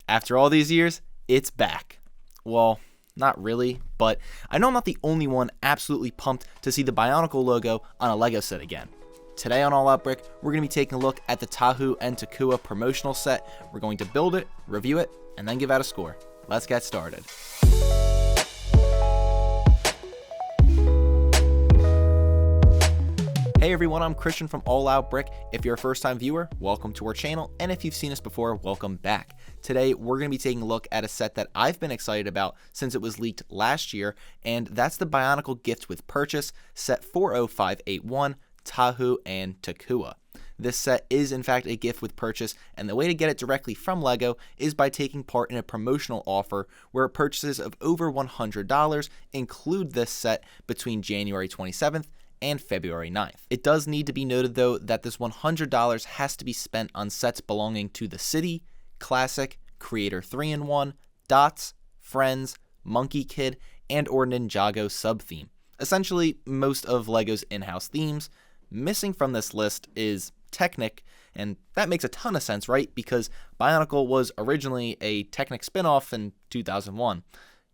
After all these years, it's back. Well, not really, but I know I'm not the only one absolutely pumped to see the Bionicle logo on a LEGO set again. Today on All Out Brick, we're going to be taking a look at the Tahu and Takua promotional set. We're going to build it, review it, and then give out a score. Let's get started. Hey everyone, I'm Christian from All Out Brick. If you're a first time viewer, welcome to our channel, and if you've seen us before, welcome back. Today, we're going to be taking a look at a set that I've been excited about since it was leaked last year, and that's the Bionicle Gift with Purchase, set 40581, Tahu and Takua. This set is in fact a gift with purchase, and the way to get it directly from LEGO is by taking part in a promotional offer where purchases of over $100 include this set between January 27th and February 9th. It does need to be noted though that this $100 has to be spent on sets belonging to the City, Classic, Creator 3-in-1, Dots, Friends, Monkey Kid, and or Ninjago sub-theme. Essentially, most of LEGO's in-house themes. Missing from this list is Technic, and that makes a ton of sense, right? Because Bionicle was originally a Technic spin-off in 2001.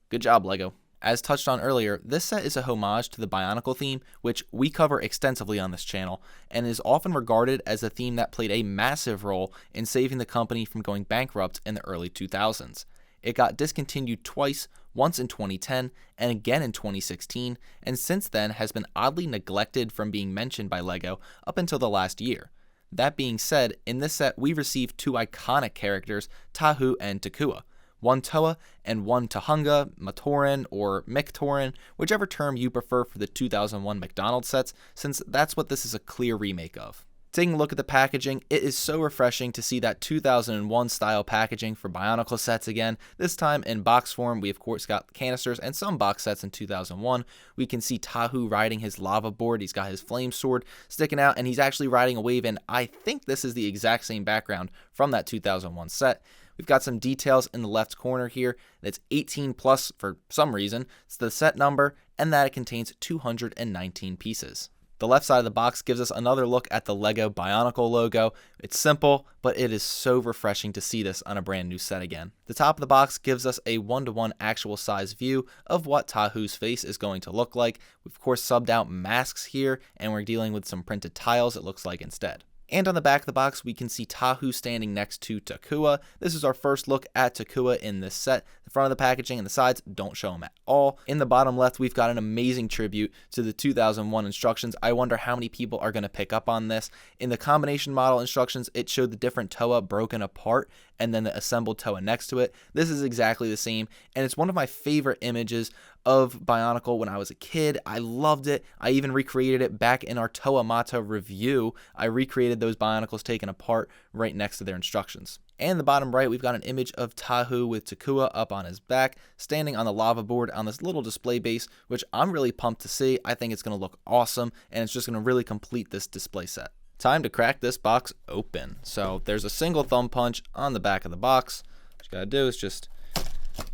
Good job, LEGO. As touched on earlier, this set is a homage to the Bionicle theme, which we cover extensively on this channel, and is often regarded as a theme that played a massive role in saving the company from going bankrupt in the early 2000s. It got discontinued twice, once in 2010 and again in 2016, and since then has been oddly neglected from being mentioned by LEGO up until the last year. That being said, in this set we received two iconic characters, Tahu and Takua. One Toa and one Tahunga, Matoran, or Mictoran, whichever term you prefer for the 2001 McDonald's sets, since that's what this is a clear remake of. Taking a look at the packaging, it is so refreshing to see that 2001 style packaging for Bionicle sets again. This time in box form, we of course got canisters and some box sets in 2001. We can see Tahu riding his lava board, he's got his flame sword sticking out, and he's actually riding a wave, and I think this is the exact same background from that 2001 set. We've got some details in the left corner here that's 18 plus for some reason. It's the set number and that it contains 219 pieces. The left side of the box gives us another look at the LEGO Bionicle logo. It's simple, but it is so refreshing to see this on a brand new set again. The top of the box gives us a 1-to-1 actual size view of what Tahu's face is going to look like. We've of course subbed out masks here, and we're dealing with some printed tiles it looks like instead. And on the back of the box, we can see Tahu standing next to Takua. This is our first look at Takua in this set. The front of the packaging and the sides don't show him at all. In the bottom left, we've got an amazing tribute to the 2001 instructions. I wonder how many people are going to pick up on this. In the combination model instructions, it showed the different Toa broken apart and then the assembled Toa next to it. This is exactly the same, and it's one of my favorite images of Bionicle when I was a kid. I loved it. I even recreated it back in our Toa Mata review. I recreated those Bionicles taken apart right next to their instructions. And in the bottom right, we've got an image of Tahu with Takua up on his back, standing on the lava board on this little display base, which I'm really pumped to see. I think it's going to look awesome, and it's just going to really complete this display set. Time to crack this box open. So there's a single thumb punch on the back of the box. What you gotta do is just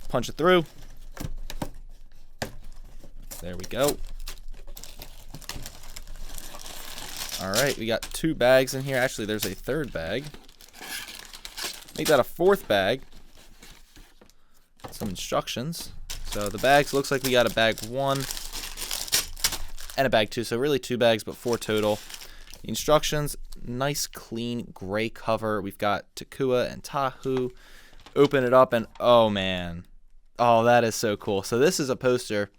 punch it through. There we go. All right, we got two bags in here. Actually, there's a third bag. Make that a fourth bag. Some instructions. So the bags, looks like we got a bag 1 and a bag 2. So really 2 bags, but 4 total. The instructions, nice clean gray cover. We've got Takua and Tahu. Open it up and oh man. Oh, that is so cool. So this is a poster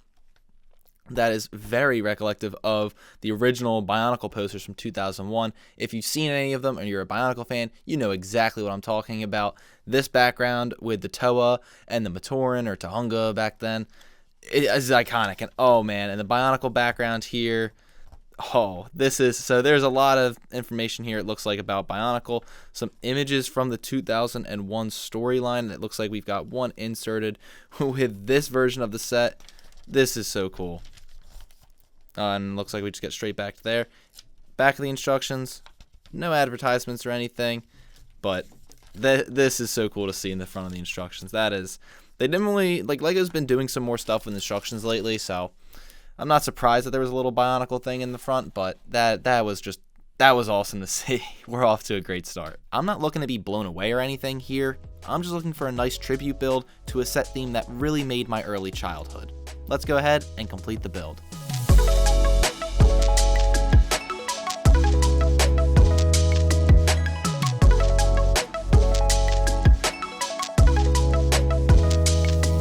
that is very recollective of the original Bionicle posters from 2001. If you've seen any of them and you're a Bionicle fan, you know exactly what I'm talking about. This background with the Toa and the Matoran or Tahunga back then, it is iconic. And oh man, and the Bionicle background here. Oh, this is, so there's a lot of information here, it looks like, about Bionicle. Some images from the 2001 storyline. It looks like we've got one inserted with this version of the set. This is so cool. And looks like we just get straight back to there. Back of the instructions. No advertisements or anything. But this is so cool to see in the front of the instructions. That is, they didn't really, like, LEGO's been doing some more stuff with instructions lately, so I'm not surprised that there was a little Bionicle thing in the front, but that was just That was awesome to see. We're off to a great start. I'm not looking to be blown away or anything here. I'm just looking for a nice tribute build to a set theme that really made my early childhood. Let's go ahead and complete the build.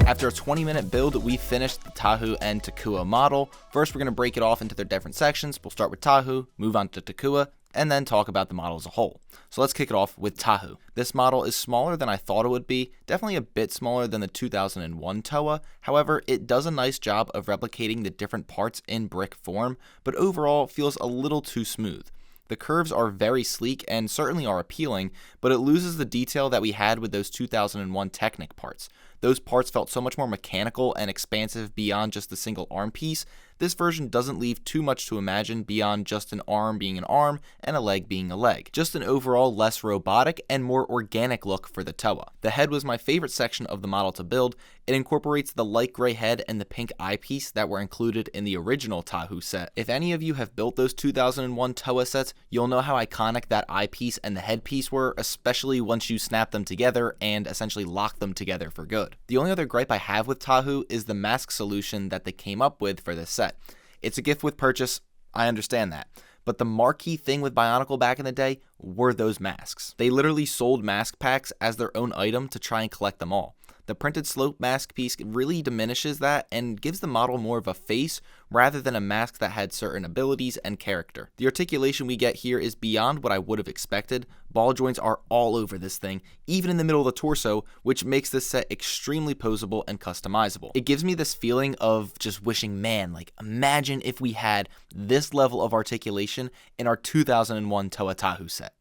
After a 20-minute build, we finished the Tahu and Takua model. First, we're going to break it off into their different sections. We'll start with Tahu, move on to Takua, and then talk about the model as a whole. So let's kick it off with Tahu. This model is smaller than I thought it would be, definitely a bit smaller than the 2001 Toa. However, it does a nice job of replicating the different parts in brick form, but overall feels a little too smooth. The curves are very sleek and certainly are appealing, but it loses the detail that we had with those 2001 Technic parts. Those parts felt so much more mechanical and expansive beyond just the single arm piece. This version doesn't leave too much to imagine beyond just an arm being an arm and a leg being a leg. Just an overall less robotic and more organic look for the Toa. The head was my favorite section of the model to build. It incorporates the light gray head and the pink eyepiece that were included in the original Tahu set. If any of you have built those 2001 Toa sets, you'll know how iconic that eyepiece and the headpiece were, especially once you snap them together and essentially lock them together for good. The only other gripe I have with Tahu is the mask solution that they came up with for this set. It's a gift with purchase, I understand that. But the marquee thing with Bionicle back in the day were those masks. They literally sold mask packs as their own item to try and collect them all. The printed slope mask piece really diminishes that and gives the model more of a face rather than a mask that had certain abilities and character. The articulation we get here is beyond what I would have expected. Ball joints are all over this thing, even in the middle of the torso, which makes this set extremely posable and customizable. It gives me this feeling of just wishing, man, like imagine if we had this level of articulation in our 2001 Toa Tahu set.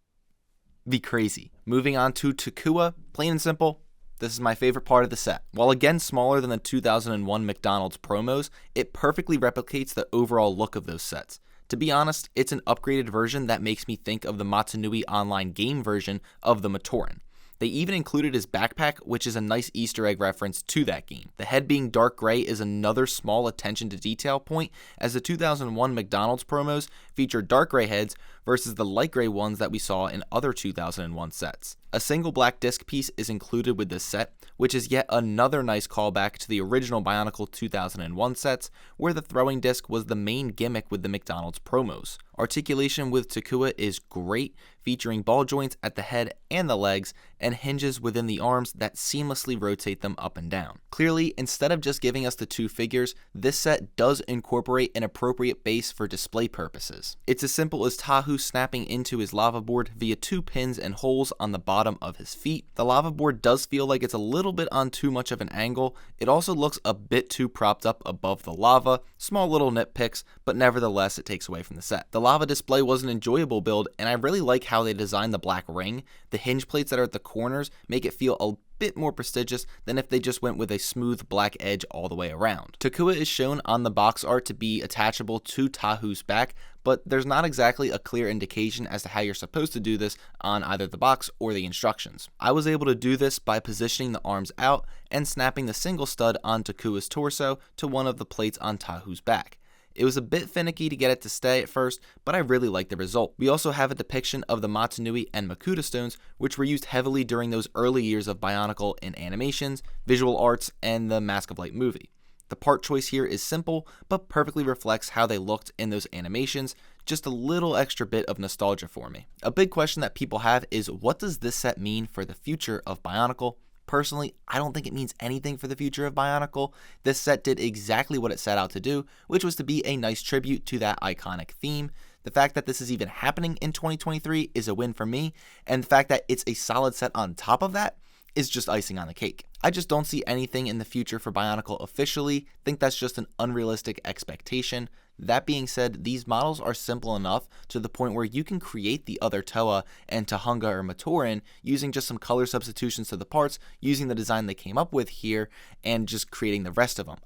Be crazy. Moving on to Takua, plain and simple. This is my favorite part of the set. While again smaller than the 2001 McDonald's promos, it perfectly replicates the overall look of those sets. To be honest, it's an upgraded version that makes me think of the Motunui online game version of the Matoran. They even included his backpack, which is a nice Easter egg reference to that game. The head being dark gray is another small attention to detail point, as the 2001 McDonald's promos featured dark gray heads versus the light gray ones that we saw in other 2001 sets. A single black disc piece is included with this set, which is yet another nice callback to the original Bionicle 2001 sets, where the throwing disc was the main gimmick with the McDonald's promos. Articulation with Takua is great, featuring ball joints at the head and the legs, and hinges within the arms that seamlessly rotate them up and down. Clearly, instead of just giving us the two figures, this set does incorporate an appropriate base for display purposes. It's as simple as Tahu snapping into his lava board via two pins and holes on the bottom of his feet. The lava board does feel like it's a little bit on too much of an angle. It also looks a bit too propped up above the lava. Small little nitpicks, but nevertheless it takes away from the set. The lava display was an enjoyable build, and I really like how they designed the black ring. The hinge plates that are at the corners make it feel a bit more prestigious than if they just went with a smooth black edge all the way around. Takua is shown on the box art to be attachable to Tahu's back, but there's not exactly a clear indication as to how you're supposed to do this on either the box or the instructions. I was able to do this by positioning the arms out and snapping the single stud on Takua's torso to one of the plates on Tahu's back. It was a bit finicky to get it to stay at first, but I really like the result. We also have a depiction of the Motunui and Makuta stones, which were used heavily during those early years of Bionicle in animations, visual arts, and the Mask of Light movie. The part choice here is simple, but perfectly reflects how they looked in those animations, just a little extra bit of nostalgia for me. A big question that people have is, what does this set mean for the future of Bionicle? Personally, I don't think it means anything for the future of Bionicle. This set did exactly what it set out to do, which was to be a nice tribute to that iconic theme. The fact that this is even happening in 2023 is a win for me, and the fact that it's a solid set on top of that is just icing on the cake. I just don't see anything in the future for Bionicle officially. Think that's just an unrealistic expectation. That being said, these models are simple enough to the point where you can create the other Toa and Tahunga or Matoran using just some color substitutions to the parts, using the design they came up with here, and just creating the rest of them.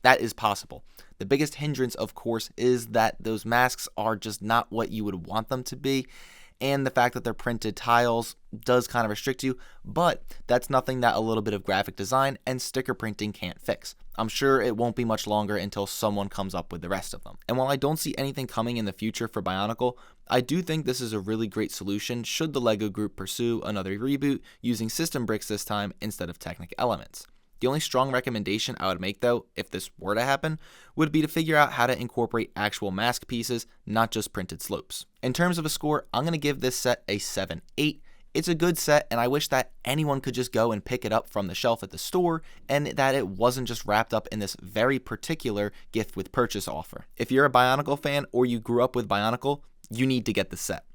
That is possible. The biggest hindrance, of course, is that those masks are just not what you would want them to be. and the fact that they're printed tiles does kind of restrict you, but that's nothing that a little bit of graphic design and sticker printing can't fix. I'm sure it won't be much longer until someone comes up with the rest of them. And while I don't see anything coming in the future for Bionicle, I do think this is a really great solution should the LEGO Group pursue another reboot using system bricks this time instead of Technic elements. The only strong recommendation I would make, though, if this were to happen, would be to figure out how to incorporate actual mask pieces, not just printed slopes. In terms of a score, I'm going to give this set a 7/8. It's a good set, and I wish that anyone could just go and pick it up from the shelf at the store, and that it wasn't just wrapped up in this very particular gift with purchase offer. If you're a Bionicle fan or you grew up with Bionicle, you need to get the set.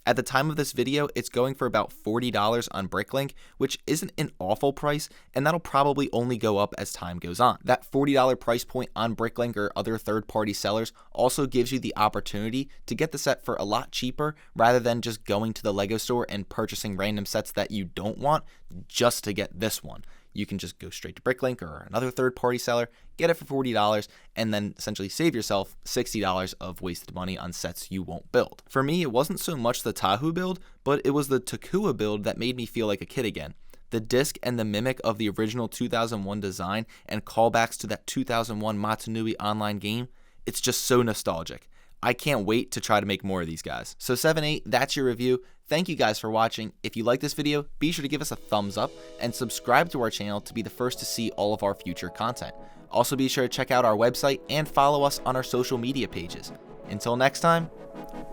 At the time of this video, it's going for about $40 on Bricklink, which isn't an awful price, and that'll probably only go up as time goes on. That $40 price point on Bricklink or other third-party sellers also gives you the opportunity to get the set for a lot cheaper rather than just going to the LEGO store and purchasing random sets that you don't want just to get this one. You can just go straight to Bricklink or another third-party seller, get it for $40, and then essentially save yourself $60 of wasted money on sets you won't build. For me, it wasn't so much the Tahu build, but it was the Takua build that made me feel like a kid again. The disc and the mimic of the original 2001 design and callbacks to that 2001 Motunui online game, it's just so nostalgic. I can't wait to try to make more of these guys. So 7/8, that's your review. Thank you guys for watching. If you like this video, be sure to give us a thumbs up and subscribe to our channel to be the first to see all of our future content. Also be sure to check out our website and follow us on our social media pages. Until next time,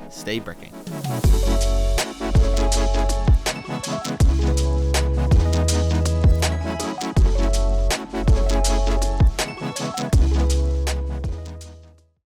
stay bricking.